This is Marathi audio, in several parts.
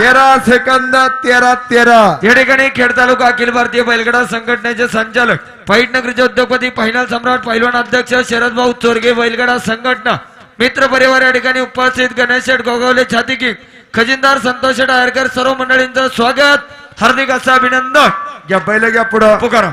13 सेकंद 13-13 या ठिकाणी खेड तालुका अखिल भारतीय बैलगाडा संघटनेचे संचालक पैठ नगरीचे उद्योगपती फायनल सम्राट पैलवान अध्यक्ष शरद भाऊ चोरगे बैलगाडा संघटना मित्र परिवार या ठिकाणी उपस्थित गणेश शेठ गोगावले छाती किंग खजिनदार संतोष शेठ आयरकर सर्व मंडळींचं स्वागत हार्दिक असं अभिनंदन घ्या बैल घ्या पुढं पुकारा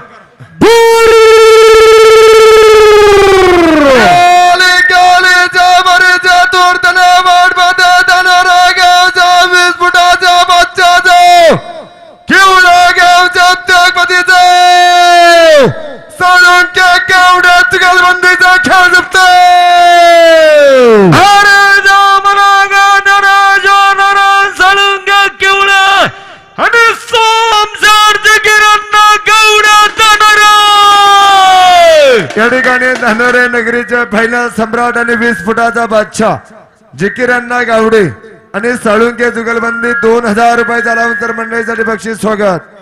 या ठिकाणी धानोरे नगरीचे फायनल सम्राट आणि 20 फुटाचा बादशाह जिकिरांना गावडे आणि साळुंके जुगलबंदी 2000 रुपये झाल्यानंतर मंडळीसाठी बक्षीस स्वागत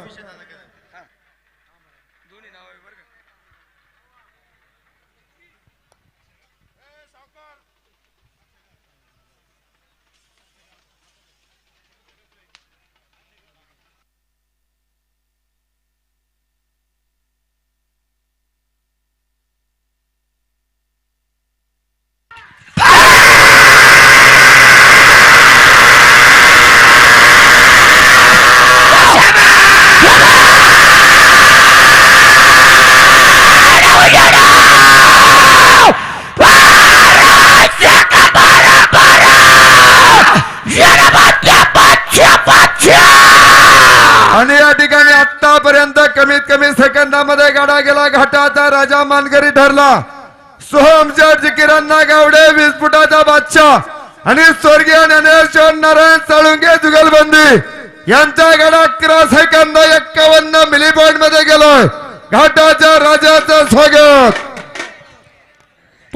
आणि या ठिकाणी आतापर्यंत कमीत कमी सेकंदामध्ये गाडा गेला घाटाचा राजा मानकरी ठरला सोहमशेठ जिकिरांना गावडे 20 फुटाचा बादशाह आणि स्वर्गीय ज्ञानेश्वर नारायण साळुंके जुगलबंदी यांचा गाडा 11 सेकंद 51 मिली पॉइंट मध्ये गेलोय घाटाच्या राजाचं स्वागत